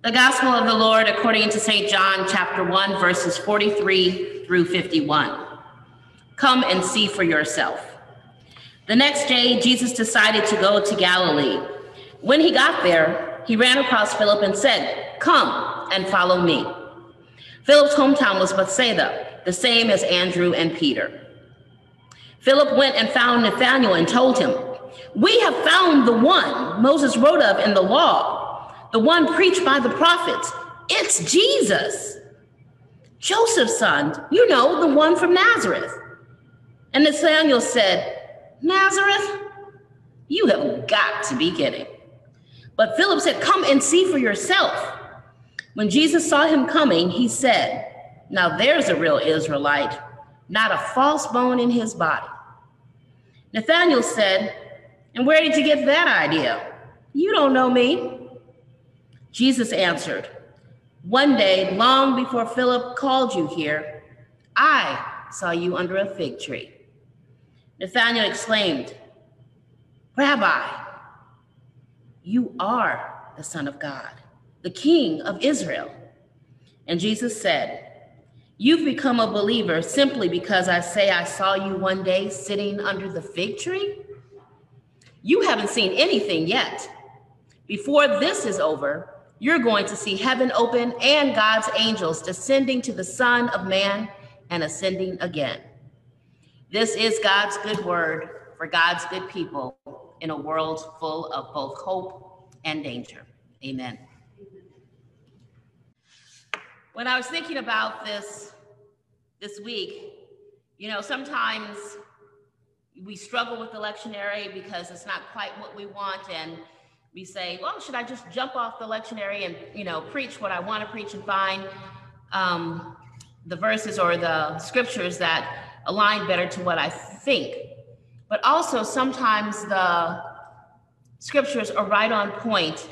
The Gospel of the Lord according to St. John, chapter 1, verses 43 through 51. Come and see for yourself. The next day, Jesus decided to go to Galilee. When he got there, he ran across Philip and said, "Come and follow me." Philip's hometown was Bethsaida, the same as Andrew and Peter. Philip went and found Nathanael and told him, "We have found the one Moses wrote of in the law, the one preached by the prophets. It's Jesus, Joseph's son, the one from Nazareth." And Nathanael said, "Nazareth? You have got to be kidding." But Philip said, "Come and see for yourself." When Jesus saw him coming, he said, "Now there's a real Israelite, not a false bone in his body." Nathanael said, "And where did you get that idea? You don't know me." Jesus answered, "One day, long before Philip called you here, I saw you under a fig tree." Nathanael exclaimed, "Rabbi, you are the Son of God, the King of Israel." And Jesus said, "You've become a believer simply because I say I saw you one day sitting under the fig tree? You haven't seen anything yet. Before this is over, you're going to see heaven open and God's angels descending to the Son of Man and ascending again." This is God's good word for God's good people in a world full of both hope and danger. Amen. When I was thinking about this week, sometimes we struggle with the lectionary because it's not quite what we want, and we say, well, should I just jump off the lectionary and, preach what I want to preach and find the verses or the scriptures that align better to what I think. But also sometimes the scriptures are right on point.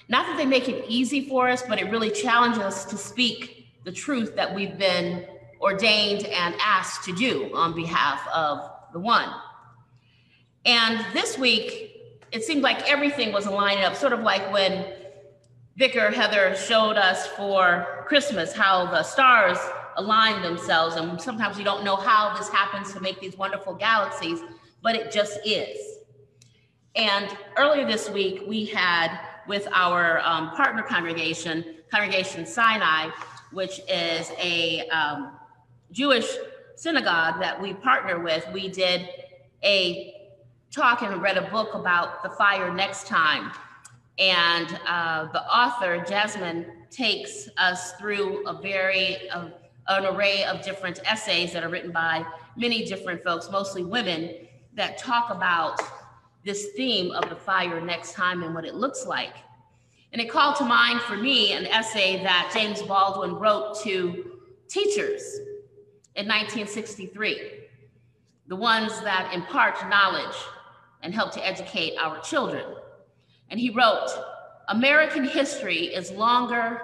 Not that they make it easy for us, but it really challenges us to speak the truth that we've been ordained and asked to do on behalf of the one. And this week, it seemed like everything was lining up, sort of like when Vicar Heather showed us for Christmas how the stars align themselves. And sometimes you don't know how this happens to make these wonderful galaxies, but it just is. And earlier this week, we had with our partner congregation, Congregation Sinai, which is a Jewish synagogue that we partner with, we did a talk and read a book about the fire next time. And the author, Jasmine, takes us through an array of different essays that are written by many different folks, mostly women, that talk about this theme of the fire next time and what it looks like. And it called to mind for me an essay that James Baldwin wrote to teachers in 1963, the ones that impart knowledge and help to educate our children. And he wrote, "American history is longer,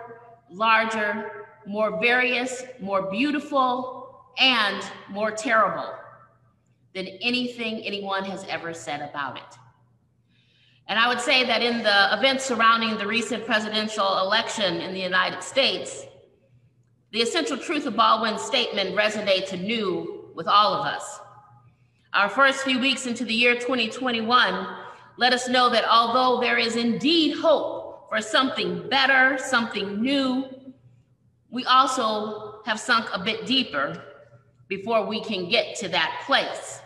larger, more various, more beautiful, and more terrible than anything anyone has ever said about it." And I would say that in the events surrounding the recent presidential election in the United States, the essential truth of Baldwin's statement resonates anew with all of us. Our first few weeks into the year 2021 let us know that although there is indeed hope for something better, something new, we also have sunk a bit deeper before we can get to that place.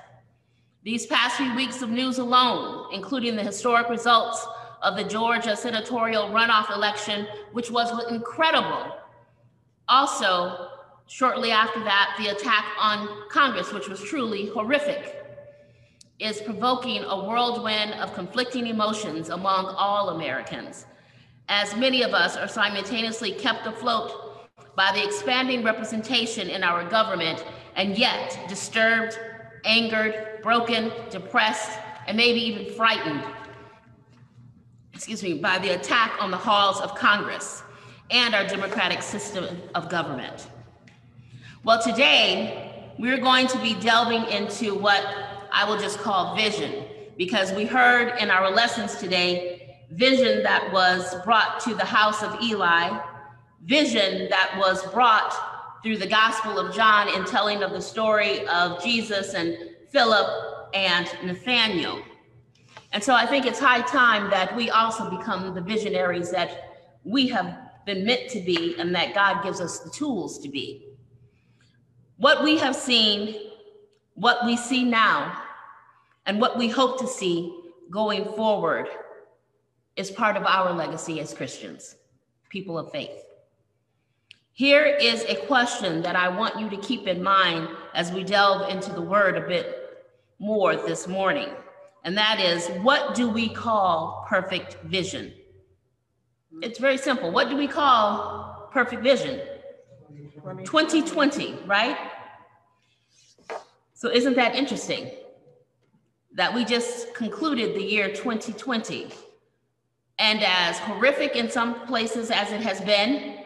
These past few weeks of news alone, including the historic results of the Georgia senatorial runoff election, which was incredible. Also, shortly after that, the attack on Congress, which was truly horrific, is provoking a whirlwind of conflicting emotions among all Americans, as many of us are simultaneously kept afloat by the expanding representation in our government, and yet disturbed, angered, broken, depressed, and maybe even frightened, by the attack on the halls of Congress and our democratic system of government. Well, today, we're going to be delving into what I will just call vision, because we heard in our lessons today vision that was brought to the house of Eli, vision that was brought through the Gospel of John in telling of the story of Jesus and Philip and Nathaniel. And so I think it's high time that we also become the visionaries that we have been meant to be and that God gives us the tools to be. What we have seen, what we see now, and what we hope to see going forward is part of our legacy as Christians, people of faith. Here is a question that I want you to keep in mind as we delve into the word a bit more this morning. And that is, what do we call perfect vision? It's very simple. What do we call perfect vision? 2020, right? So isn't that interesting that we just concluded the year 2020? And as horrific in some places as it has been,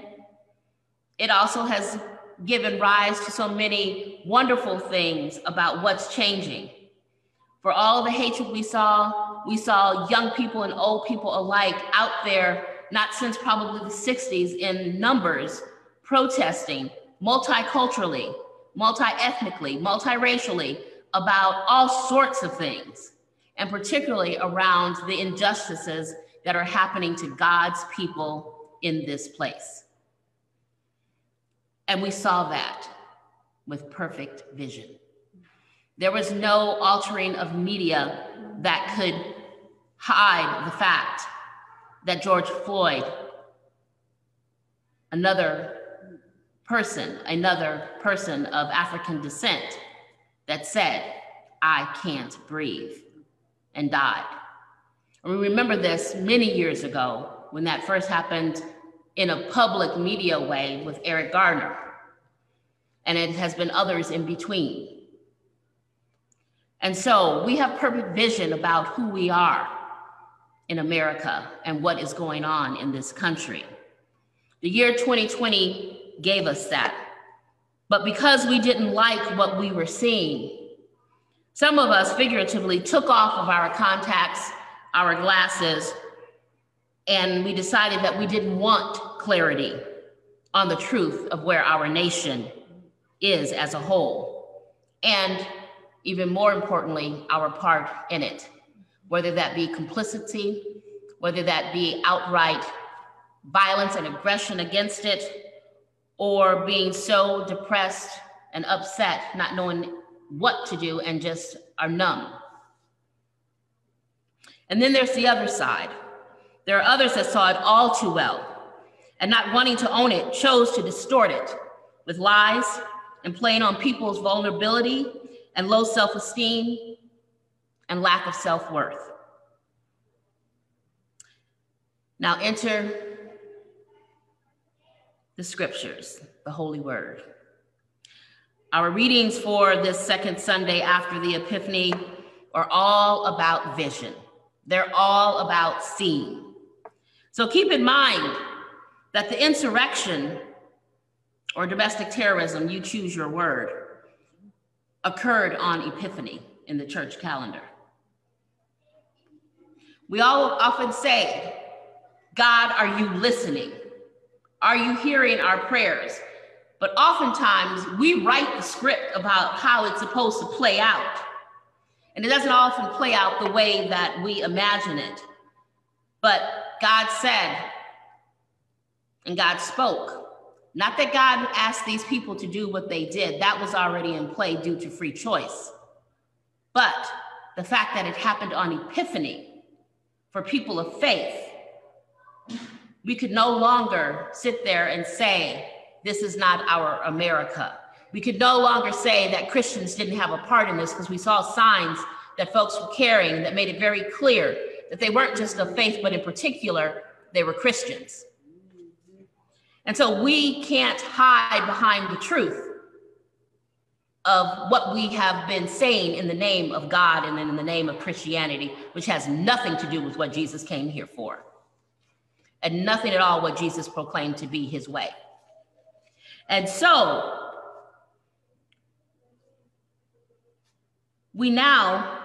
it also has given rise to so many wonderful things about what's changing. For all the hatred we saw young people and old people alike out there, not since probably the 60s, in numbers, protesting multiculturally, multi-ethnically, multiracially about all sorts of things, and particularly around the injustices that are happening to God's people in this place. And we saw that with perfect vision. There was no altering of media that could hide the fact that George Floyd, another person of African descent, that said, "I can't breathe," and died. And we remember this many years ago when that first happened in a public media way with Eric Garner. And it has been others in between. And so we have perfect vision about who we are in America and what is going on in this country. The year 2020 gave us that. But because we didn't like what we were seeing, some of us figuratively took off of our contacts, our glasses, and we decided that we didn't want clarity on the truth of where our nation is as a whole, and even more importantly, our part in it, whether that be complicity, whether that be outright violence and aggression against it, or being so depressed and upset, not knowing what to do and just are numb. And then there's the other side. There are others that saw it all too well, and not wanting to own it, chose to distort it with lies and playing on people's vulnerability and low self-esteem and lack of self-worth. Now enter the scriptures, the Holy Word. Our readings for this second Sunday after the Epiphany are all about vision. They're all about seeing. So keep in mind that the insurrection or domestic terrorism, you choose your word, occurred on Epiphany in the church calendar. We all often say, "God, are you listening? Are you hearing our prayers?" But oftentimes we write the script about how it's supposed to play out. And it doesn't often play out the way that we imagine it. But God said, and God spoke. Not that God asked these people to do what they did. That was already in play due to free choice. But the fact that it happened on Epiphany for people of faith, we could no longer sit there and say, this is not our America. We could no longer say that Christians didn't have a part in this, because we saw signs that folks were carrying that made it very clear that they weren't just of faith, but in particular, they were Christians. And so we can't hide behind the truth of what we have been saying in the name of God and in the name of Christianity, which has nothing to do with what Jesus came here for, and nothing at all what Jesus proclaimed to be his way. And so we now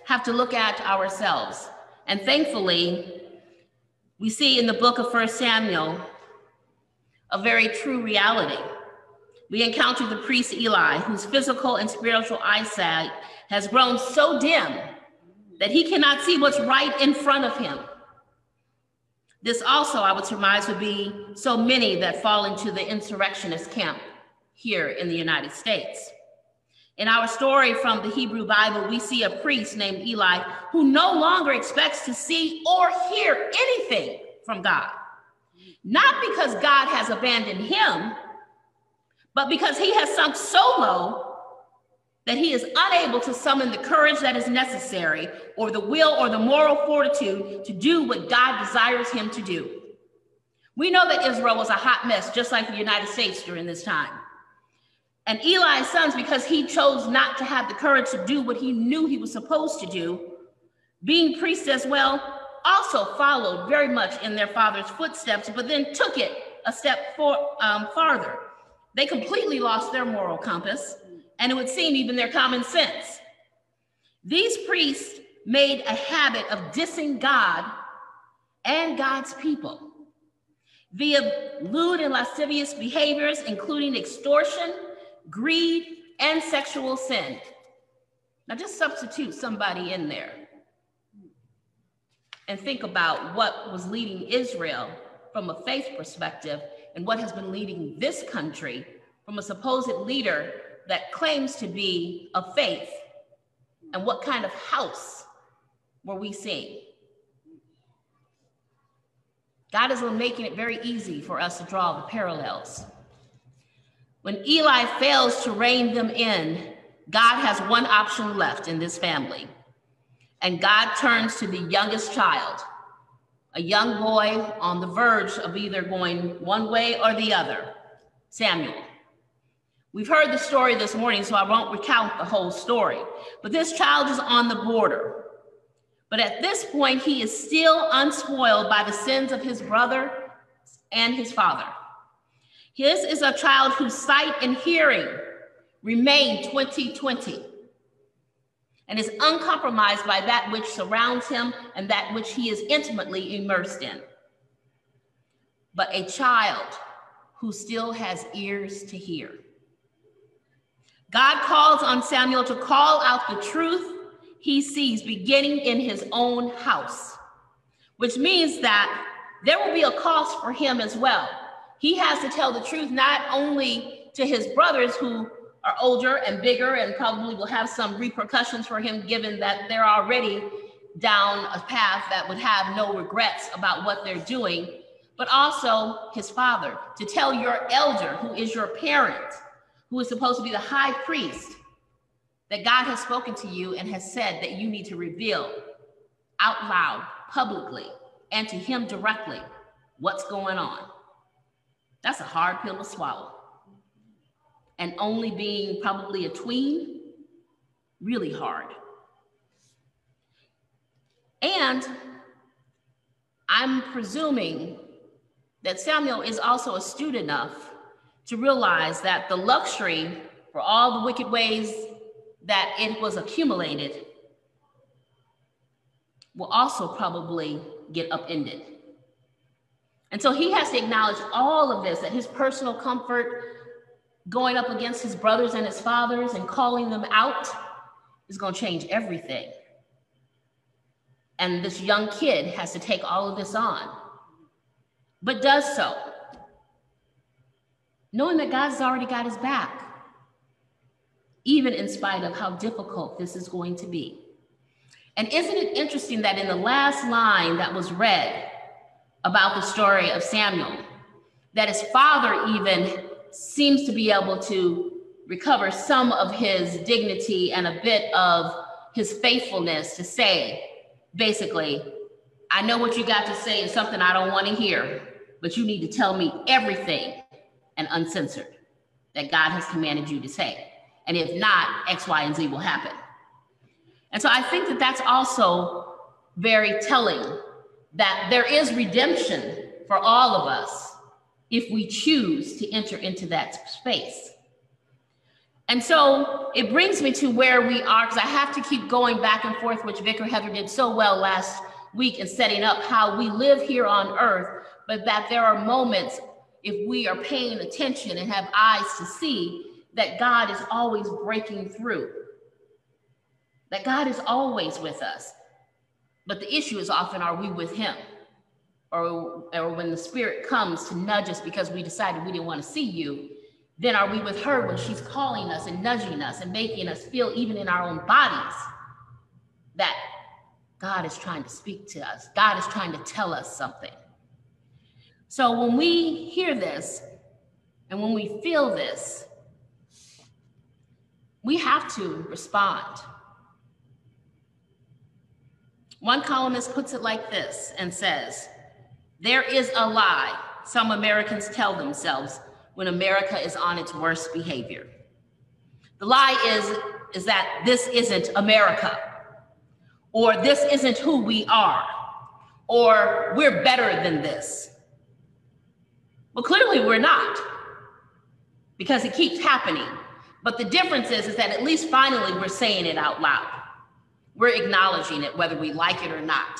have to look at ourselves. And thankfully, we see in the book of 1 Samuel a very true reality. We encounter the priest Eli, whose physical and spiritual eyesight has grown so dim that he cannot see what's right in front of him. This also, I would surmise, would be so many that fall into the insurrectionist camp here in the United States. In our story from the Hebrew Bible, we see a priest named Eli who no longer expects to see or hear anything from God. Not because God has abandoned him, but because he has sunk so low that he is unable to summon the courage that is necessary or the will or the moral fortitude to do what God desires him to do. We know that Israel was a hot mess, just like the United States during this time. And Eli's sons, because he chose not to have the courage to do what he knew he was supposed to do, being priests as well, also followed very much in their father's footsteps, but then took it a step farther. They completely lost their moral compass, and it would seem even their common sense. These priests made a habit of dissing God and God's people via lewd and lascivious behaviors, including extortion, greed, and sexual sin. Now just substitute somebody in there and think about what was leading Israel from a faith perspective and what has been leading this country from a supposed leader that claims to be of faith. And what kind of house were we seeing? God is making it very easy for us to draw the parallels. When Eli fails to rein them in, God has one option left in this family. And God turns to the youngest child, a young boy on the verge of either going one way or the other, Samuel. We've heard the story this morning, so I won't recount the whole story. But this child is on the border. But at this point, he is still unspoiled by the sins of his brother and his father. His is a child whose sight and hearing remain 20/20 and is uncompromised by that which surrounds him and that which he is intimately immersed in. But a child who still has ears to hear. God calls on Samuel to call out the truth he sees beginning in his own house, which means that there will be a cost for him as well. He has to tell the truth not only to his brothers who are older and bigger and probably will have some repercussions for him given that they're already down a path that would have no regrets about what they're doing, but also his father, to tell your elder, who is your parent, who is supposed to be the high priest, that God has spoken to you and has said that you need to reveal out loud, publicly, and to him directly what's going on. That's a hard pill to swallow. And only being probably a tween, really hard. And I'm presuming that Samuel is also astute enough to realize that the luxury for all the wicked ways that it was accumulated will also probably get upended. And so he has to acknowledge all of this, that his personal comfort going up against his brothers and his fathers and calling them out is going to change everything. And this young kid has to take all of this on, but does so knowing that God's already got his back, even in spite of how difficult this is going to be. And isn't it interesting that in the last line that was read about the story of Samuel, that his father even seems to be able to recover some of his dignity and a bit of his faithfulness to say, basically, I know what you got to say is something I don't want to hear, but you need to tell me everything and uncensored that God has commanded you to say. And if not, X, Y, and Z will happen. And so I think that that's also very telling, that there is redemption for all of us if we choose to enter into that space. And so it brings me to where we are, because I have to keep going back and forth, which Vicar Heather did so well last week in setting up how we live here on earth, but that there are moments, if we are paying attention and have eyes to see, that God is always breaking through, that God is always with us. But the issue is often, are we with him? Or when the Spirit comes to nudge us because we decided we didn't want to see you, then are we with her when she's calling us and nudging us and making us feel, even in our own bodies, that God is trying to speak to us. God is trying to tell us something. So when we hear this and when we feel this, we have to respond. One columnist puts it like this and says, "There is a lie some Americans tell themselves when America is on its worst behavior. The lie is that this isn't America, or this isn't who we are, or we're better than this." Well, clearly we're not, because it keeps happening. But the difference is that at least finally we're saying it out loud. We're acknowledging it, whether we like it or not.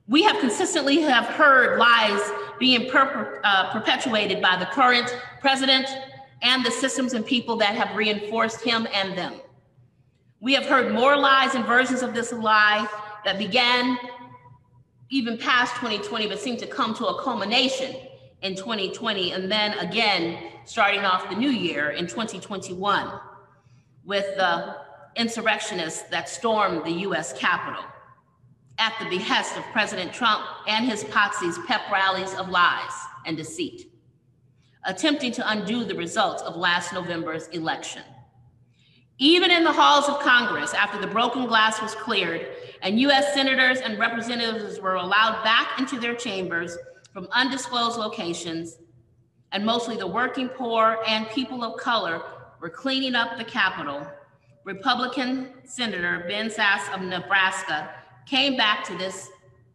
We have consistently have heard lies being perpetuated by the current president and the systems and people that have reinforced him and them. We have heard more lies and versions of this lie that began even past 2020, but seemed to come to a culmination in 2020, and then again, starting off the new year in 2021, with the insurrectionists that stormed the US Capitol at the behest of President Trump and his poxy's pep rallies of lies and deceit, attempting to undo the results of last November's election. Even in the halls of Congress, after the broken glass was cleared and US senators and representatives were allowed back into their chambers from undisclosed locations, and mostly the working poor and people of color were cleaning up the Capitol, Republican Senator Ben Sasse of Nebraska came back to this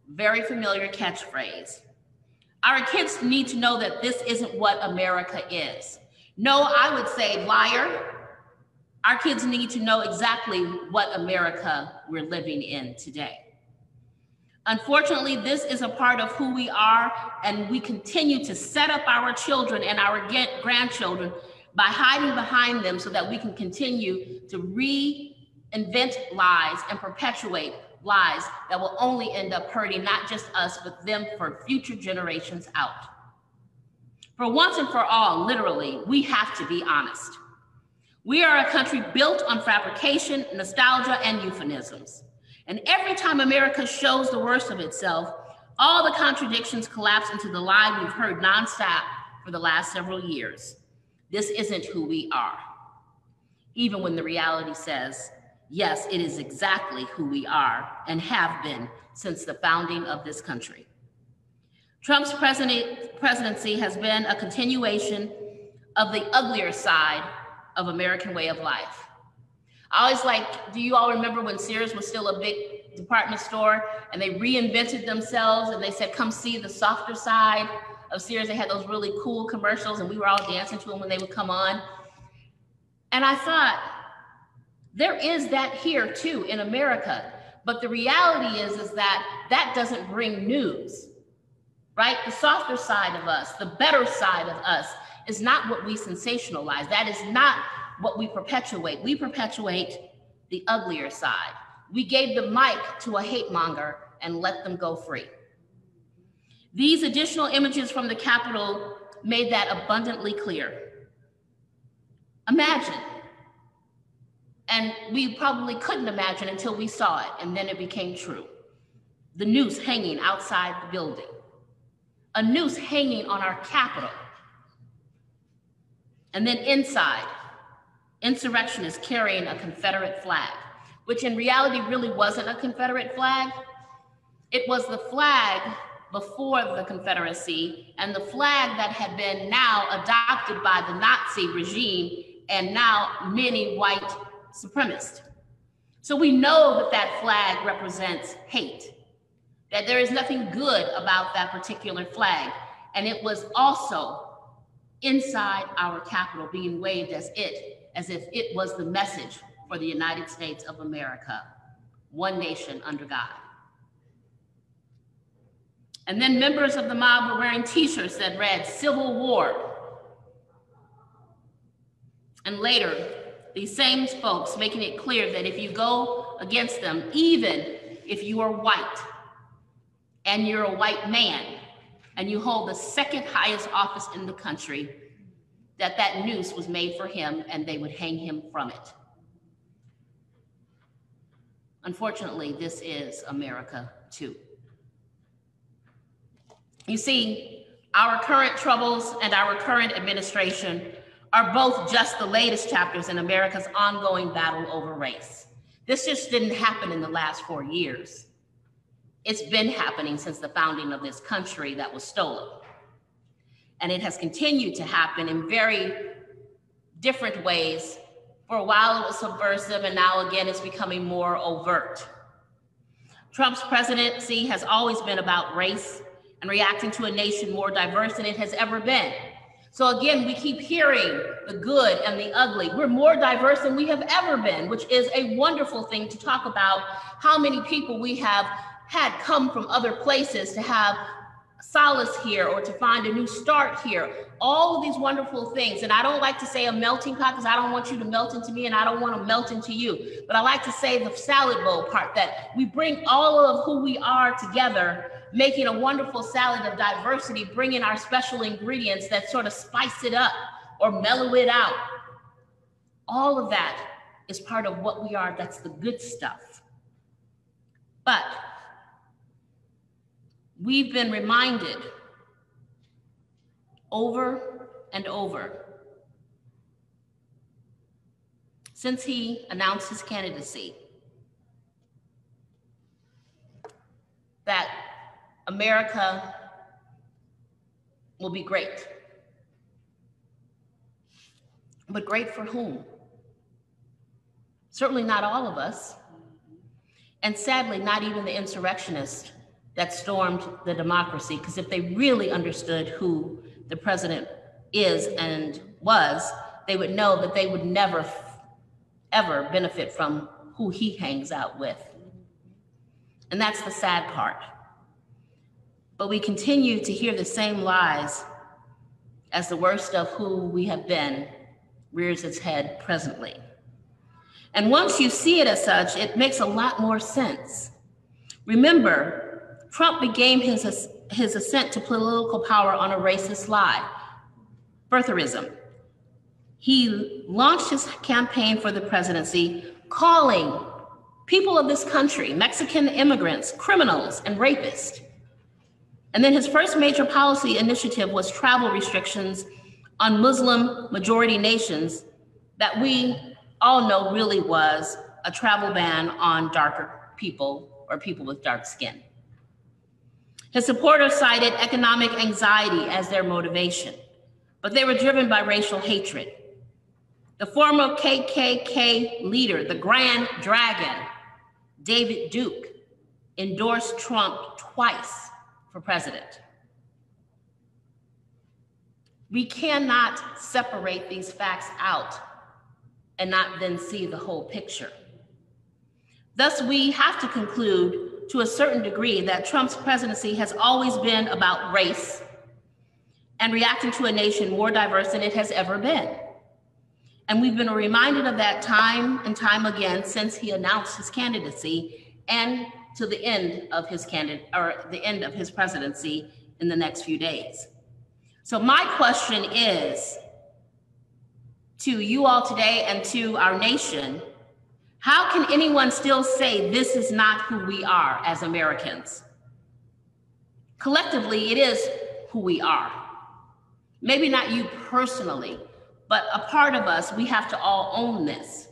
very familiar catchphrase: "Our kids need to know that this isn't what America is." No, I would say, liar. Our kids need to know exactly what America we're living in today. Unfortunately, this is a part of who we are, and we continue to set up our children and our grandchildren by hiding behind them so that we can continue to reinvent lies and perpetuate lies that will only end up hurting not just us, but them for future generations out. For once and for all, literally, we have to be honest. We are a country built on fabrication, nostalgia, and euphemisms. And every time America shows the worst of itself, all the contradictions collapse into the lie we've heard nonstop for the last several years. This isn't who we are. Even when the reality says, yes, it is exactly who we are and have been since the founding of this country. Trump's presidency has been a continuation of the uglier side of American way of life. I always like, do you all remember when Sears was still a big department store and they reinvented themselves and they said, come see the softer side of Sears? They had those really cool commercials and we were all dancing to them when they would come on. And I thought, there is that here too in America, but the reality is that that doesn't bring news, right? The softer side of us, the better side of us is not what we sensationalize. That is not what we perpetuate. We perpetuate the uglier side. We gave the mic to a hate monger and let them go free. These additional images from the Capitol made that abundantly clear. Imagine, and we probably couldn't imagine until we saw it, and then it became true. The noose hanging outside the building, a noose hanging on our Capitol. And then inside, insurrectionists carrying a Confederate flag, which in reality really wasn't a Confederate flag. It was the flag before the Confederacy and the flag that had been now adopted by the Nazi regime and now many white supremacists. So we know that that flag represents hate, that there is nothing good about that particular flag. And it was also inside our Capitol being waved as it as if it was the message for the United States of America, one nation under God. And then members of the mob were wearing t-shirts that read "Civil War." And later, these same folks making it clear that if you go against them, even if you are white and you're a white man and you hold the second highest office in the country, that noose was made for him and they would hang him from it. Unfortunately, this is America too. You see, our current troubles and our current administration are both just the latest chapters in America's ongoing battle over race. This just didn't happen in the last 4 years. It's been happening since the founding of this country that was stolen. And it has continued to happen in very different ways. For a while it was subversive, and now again it's becoming more overt. Trump's presidency has always been about race and reacting to a nation more diverse than it has ever been. So again, we keep hearing the good and the ugly. We're more diverse than we have ever been, which is a wonderful thing to talk about, how many people we have had come from other places to have solace here or to find a new start here. All of these wonderful things. And I don't like to say a melting pot because I don't want you to melt into me and I don't want to melt into you. But I like to say the salad bowl part, that we bring all of who we are together, making a wonderful salad of diversity, bringing our special ingredients that sort of spice it up or mellow it out. All of that is part of what we are. That's the good stuff. But we've been reminded over and over since he announced his candidacy that America will be great. But great for whom? Certainly not all of us. And sadly, not even the insurrectionists that stormed the democracy, because if they really understood who the president is and was, they would know that they would never, ever benefit from who he hangs out with. And that's the sad part. But we continue to hear the same lies as the worst of who we have been rears its head presently. And once you see it as such, it makes a lot more sense. Remember, Trump began his ascent to political power on a racist lie, birtherism. He launched his campaign for the presidency, calling people of this country, Mexican immigrants, criminals, and rapists. And then his first major policy initiative was travel restrictions on Muslim majority nations that we all know really was a travel ban on darker people or people with dark skin. His supporters cited economic anxiety as their motivation, but they were driven by racial hatred. The former KKK leader, the Grand Dragon, David Duke, endorsed Trump twice for president. We cannot separate these facts out and not then see the whole picture. Thus, we have to conclude to a certain degree that Trump's presidency has always been about race and reacting to a nation more diverse than it has ever been. And we've been reminded of that time and time again since he announced his candidacy and to the end of his presidency in the next few days. So my question is to you all today and to our nation, how can anyone still say this is not who we are as Americans? Collectively, it is who we are. Maybe not you personally, but a part of us, we have to all own this.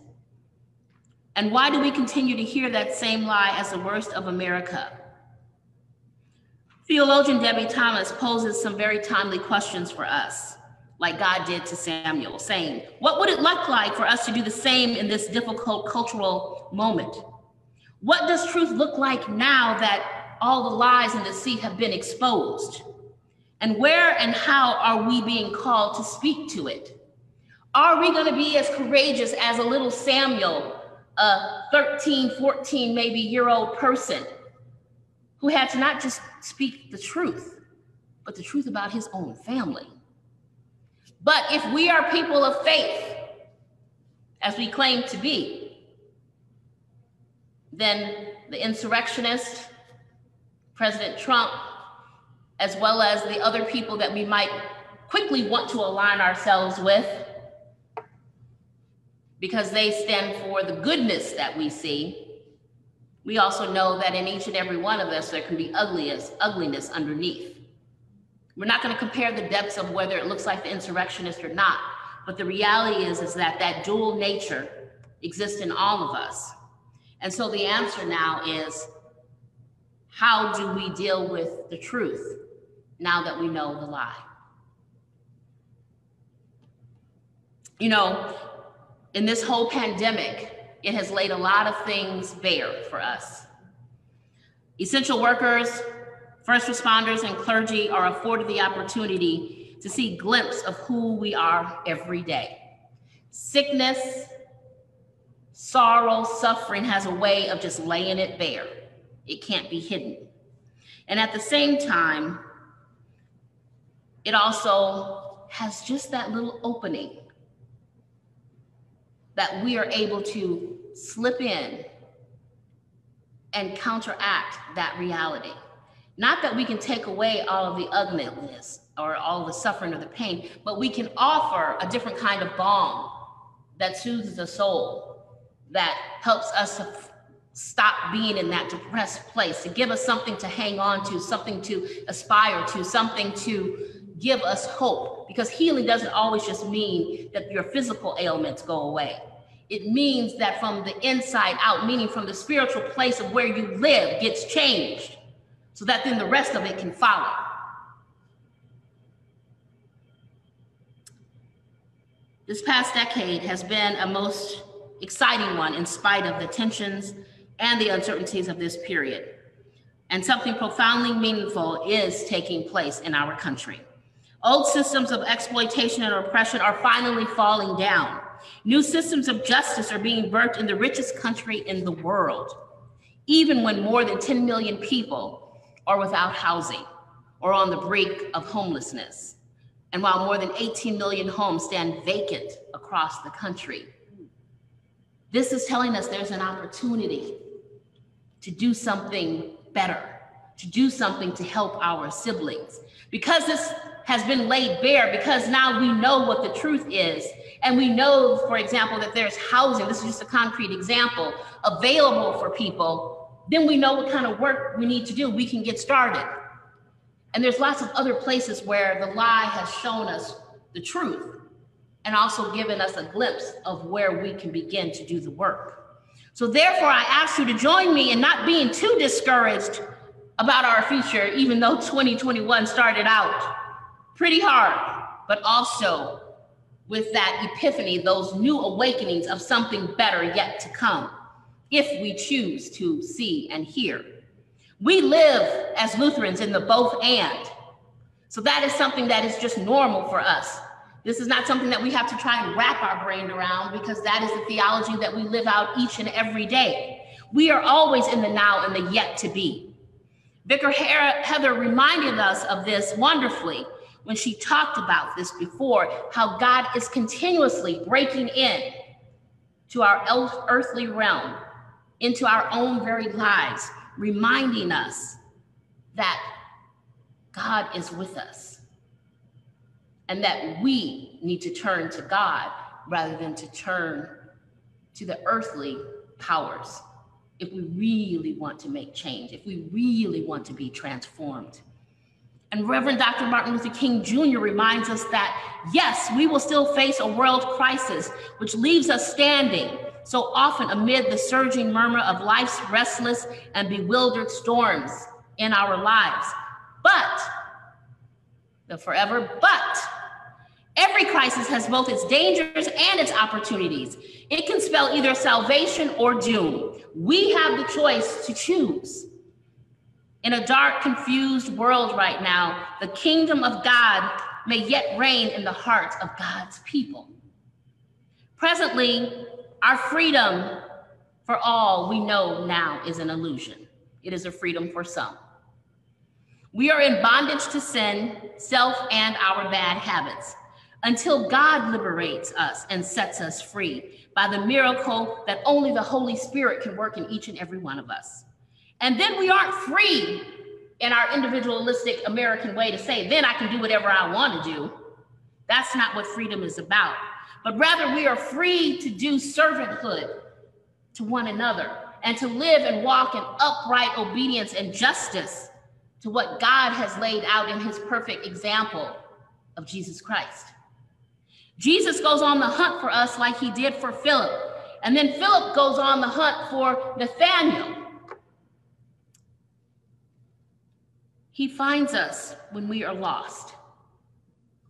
And why do we continue to hear that same lie as the worst of America? Theologian Debbie Thomas poses some very timely questions for us, like God did to Samuel, saying, what would it look like for us to do the same in this difficult cultural moment? What does truth look like now that all the lies and deceit have been exposed? And where and how are we being called to speak to it? Are we going to be as courageous as a little Samuel, a 13, 14, maybe year-old person who had to not just speak the truth, but the truth about his own family? But if we are people of faith, as we claim to be, then the insurrectionist, President Trump, as well as the other people that we might quickly want to align ourselves with, because they stand for the goodness that we see, we also know that in each and every one of us, there can be ugliness underneath. We're not going to compare the depths of whether it looks like the insurrectionist or not, but the reality is that that dual nature exists in all of us. And so the answer now is, how do we deal with the truth now that we know the lie? You know, in this whole pandemic, it has laid a lot of things bare for us. Essential workers, first responders, and clergy are afforded the opportunity to see a glimpse of who we are every day. Sickness, sorrow, suffering has a way of just laying it bare. It can't be hidden. And at the same time, it also has just that little opening that we are able to slip in and counteract that reality. Not that we can take away all of the ugliness or all of the suffering or the pain, but we can offer a different kind of balm that soothes the soul, that helps us to stop being in that depressed place, to give us something to hang on to, something to aspire to, something to give us hope. Because healing doesn't always just mean that your physical ailments go away. It means that from the inside out, meaning from the spiritual place of where you live, gets changed, so that then the rest of it can follow. This past decade has been a most exciting one in spite of the tensions and the uncertainties of this period. And something profoundly meaningful is taking place in our country. Old systems of exploitation and oppression are finally falling down. New systems of justice are being birthed in the richest country in the world, even when more than 10 million people are without housing or on the brink of homelessness, and while more than 18 million homes stand vacant across the country. This is telling us there's an opportunity to do something better, to do something to help our siblings. Because this has been laid bare, because now we know what the truth is, and we know, for example, that there's housing, this is just a concrete example, available for people, then we know what kind of work we need to do. We can get started. And there's lots of other places where the lie has shown us the truth and also given us a glimpse of where we can begin to do the work. So therefore, I ask you to join me in not being too discouraged about our future, even though 2021 started out pretty hard, but also with that epiphany, those new awakenings of something better yet to come, if we choose to see and hear. We live as Lutherans in the both and. So that is something that is just normal for us. This is not something that we have to try and wrap our brain around, because that is the theology that we live out each and every day. We are always in the now and the yet to be. Vicar Heather reminded us of this wonderfully when she talked about this before, how God is continuously breaking in to our earthly realm, into our own very lives, reminding us that God is with us and that we need to turn to God rather than to turn to the earthly powers if we really want to make change, if we really want to be transformed. And Reverend Dr. Martin Luther King Jr. reminds us that, yes, we will still face a world crisis, which leaves us standing so often amid the surging murmur of life's restless and bewildered storms in our lives. But, every crisis has both its dangers and its opportunities. It can spell either salvation or doom. We have the choice to choose. In a dark, confused world right now, the kingdom of God may yet reign in the hearts of God's people. Presently, our freedom for all we know now is an illusion. It is a freedom for some. We are in bondage to sin, self, and our bad habits until God liberates us and sets us free by the miracle that only the Holy Spirit can work in each and every one of us. And then we aren't free in our individualistic American way to say, then I can do whatever I want to do. That's not what freedom is about. But rather, we are free to do servanthood to one another and to live and walk in upright obedience and justice to what God has laid out in his perfect example of Jesus Christ. Jesus goes on the hunt for us like he did for Philip. And then Philip goes on the hunt for Nathanael. He finds us when we are lost.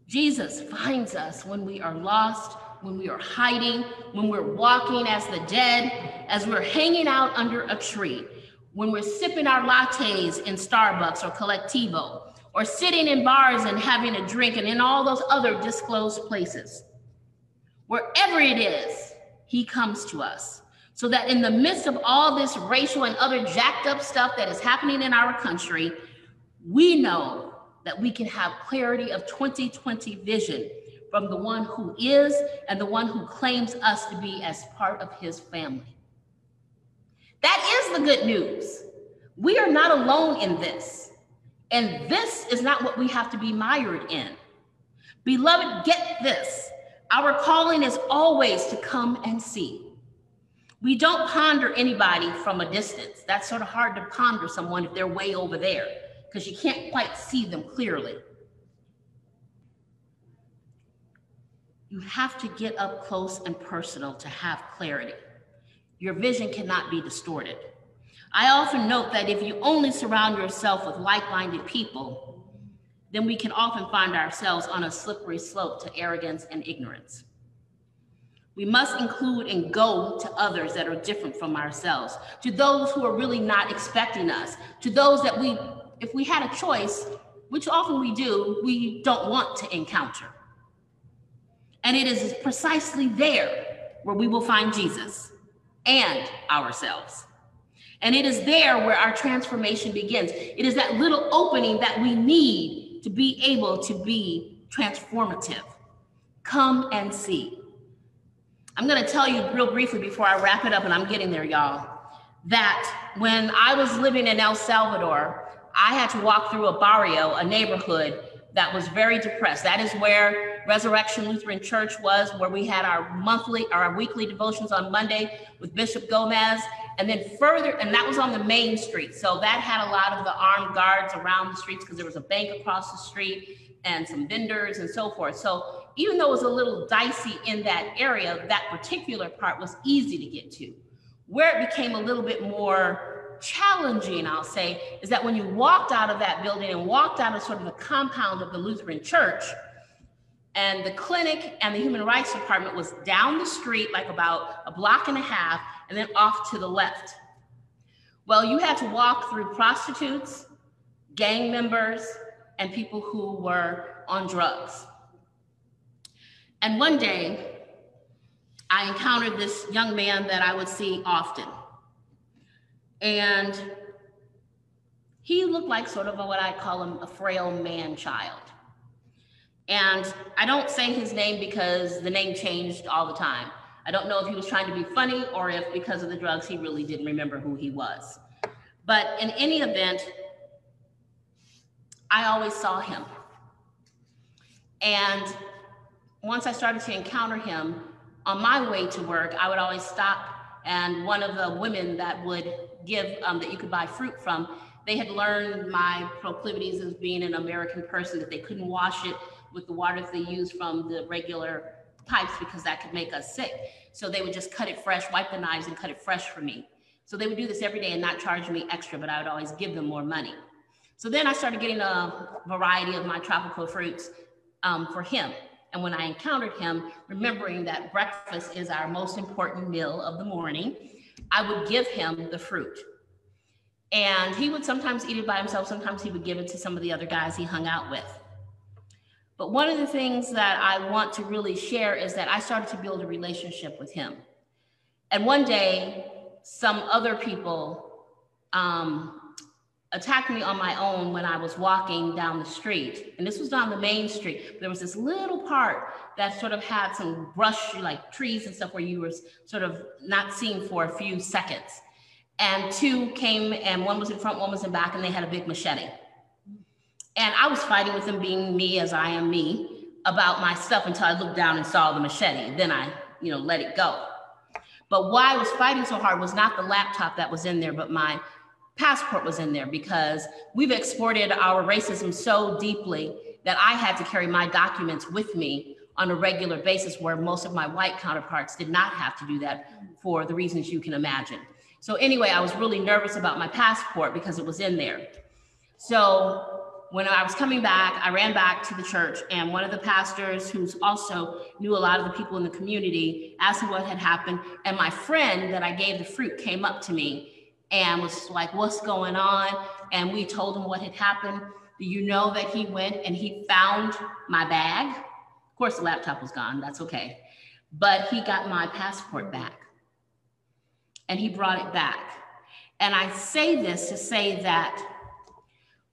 Jesus finds us when we are lost, when we are hiding, when we're walking as the dead, as we're hanging out under a tree, when we're sipping our lattes in Starbucks or Collectivo, or sitting in bars and having a drink and in all those other disclosed places. Wherever it is, he comes to us. So that in the midst of all this racial and other jacked up stuff that is happening in our country, we know that we can have clarity of 2020 vision from the one who is and the one who claims us to be as part of his family. That is the good news. We are not alone in this. And this is not what we have to be mired in. Beloved, get this. Our calling is always to come and see. We don't ponder anybody from a distance. That's sort of hard to ponder someone if they're way over there, because you can't quite see them clearly. You have to get up close and personal to have clarity. Your vision cannot be distorted. I often note that if you only surround yourself with like-minded people, then we can often find ourselves on a slippery slope to arrogance and ignorance. We must include and go to others that are different from ourselves, to those who are really not expecting us, to those that if we had a choice, which often we do, we don't want to encounter. And it is precisely there where we will find Jesus and ourselves. And it is there where our transformation begins. It is that little opening that we need to be able to be transformative. Come and see. I'm going to tell you real briefly before I wrap it up, and I'm getting there, y'all, that when I was living in El Salvador, I had to walk through a barrio, a neighborhood that was very depressed. That is where Resurrection Lutheran Church was, where we had our weekly devotions on Monday with Bishop Gomez. And then further, and that was on the main street. So that had a lot of the armed guards around the streets because there was a bank across the street and some vendors and so forth. So even though it was a little dicey in that area, that particular part was easy to get to. Where it became a little bit more challenging, I'll say, is that when you walked out of that building and walked out of sort of the compound of the Lutheran Church, and the clinic and the Human Rights Department was down the street, like about a block and a half, and then off to the left. Well, you had to walk through prostitutes, gang members, and people who were on drugs. And one day, I encountered this young man that I would see often. And he looked like sort of what I call a frail man-child. And I don't say his name because the name changed all the time. I don't know if he was trying to be funny or if because of the drugs, he really didn't remember who he was. But in any event, I always saw him. And once I started to encounter him on my way to work, I would always stop, and one of the women that would give, that you could buy fruit from, they had learned my proclivities as being an American person, that they couldn't wash it with the water that they use from the regular pipes because that could make us sick. So they would just cut it fresh, wipe the knives and cut it fresh for me. So they would do this every day and not charge me extra, but I would always give them more money. So then I started getting a variety of my tropical fruits for him. And when I encountered him, remembering that breakfast is our most important meal of the morning, I would give him the fruit. And he would sometimes eat it by himself. Sometimes he would give it to some of the other guys he hung out with. But one of the things that I want to really share is that I started to build a relationship with him. And one day, some other people attacked me on my own when I was walking down the street. And this was down the main street. There was this little part that sort of had some brush, like trees and stuff, where you were sort of not seen for a few seconds. And two came, and one was in front, one was in back, and they had a big machete. And I was fighting with them, being me as I am me, about my stuff until I looked down and saw the machete. Then I, let it go. But why I was fighting so hard was not the laptop that was in there, but my passport was in there, because we've exported our racism so deeply that I had to carry my documents with me on a regular basis, where most of my white counterparts did not have to do that for the reasons you can imagine. So anyway, I was really nervous about my passport because it was in there. So when I was coming back, I ran back to the church, and one of the pastors, who's also knew a lot of the people in the community, asked me what had happened. And my friend that I gave the fruit came up to me and was like, "What's going on?" And we told him what had happened. Do you know that he went and he found my bag? Of course, the laptop was gone. That's okay. But he got my passport back, and he brought it back. And I say this to say that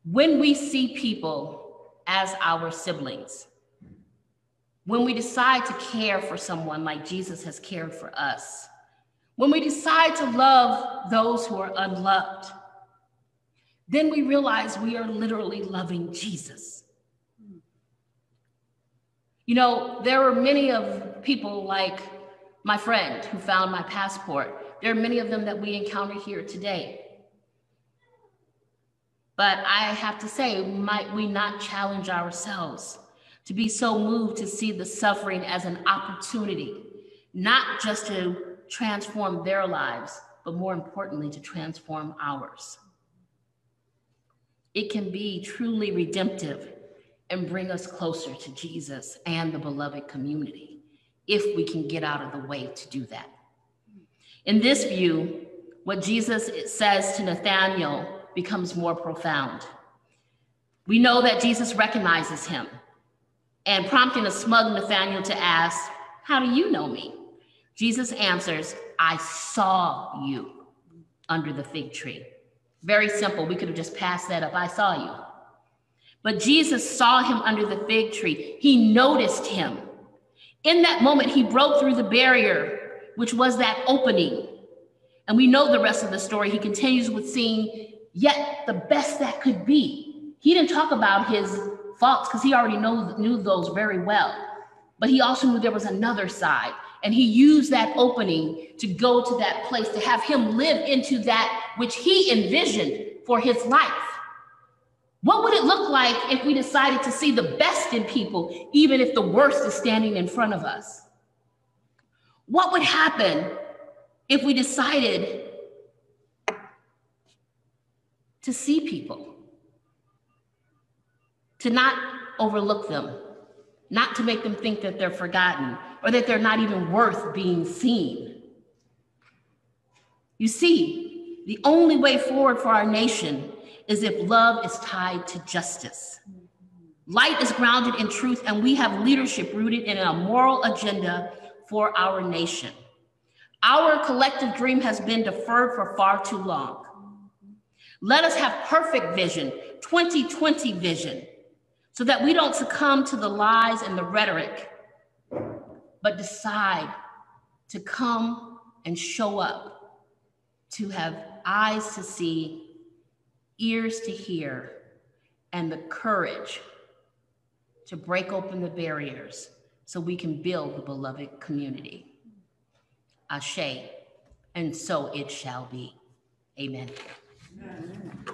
when we see people as our siblings, when we decide to care for someone like Jesus has cared for us, when we decide to love those who are unloved, then we realize we are literally loving Jesus. There are many of people like my friend who found my passport. There are many of them that we encounter here today. But I have to say, might we not challenge ourselves to be so moved to see the suffering as an opportunity, not just to transform their lives, but more importantly, to transform ours. It can be truly redemptive and bring us closer to Jesus and the beloved community if we can get out of the way to do that. In this view, what Jesus says to Nathanael becomes more profound. We know that Jesus recognizes him, and prompting a smug Nathanael to ask, "How do you know me?" Jesus answers, "I saw you under the fig tree." Very simple. We could have just passed that up. I saw you. But Jesus saw him under the fig tree. He noticed him. In that moment, he broke through the barrier, which was that opening. And we know the rest of the story. He continues with seeing yet the best that could be. He didn't talk about his faults because he already knew those very well. But he also knew there was another side. And he used that opening to go to that place, to have him live into that which he envisioned for his life. What would it look like if we decided to see the best in people, even if the worst is standing in front of us? What would happen if we decided to see people, to not overlook them, not to make them think that they're forgotten or that they're not even worth being seen? You see, the only way forward for our nation is if love is tied to justice. Light is grounded in truth, and we have leadership rooted in a moral agenda for our nation. Our collective dream has been deferred for far too long. Let us have perfect vision, 2020 vision, so that we don't succumb to the lies and the rhetoric, but decide to come and show up, to have eyes to see, ears to hear, and the courage to break open the barriers so we can build the beloved community. Ashe, and so it shall be. Amen. Amen.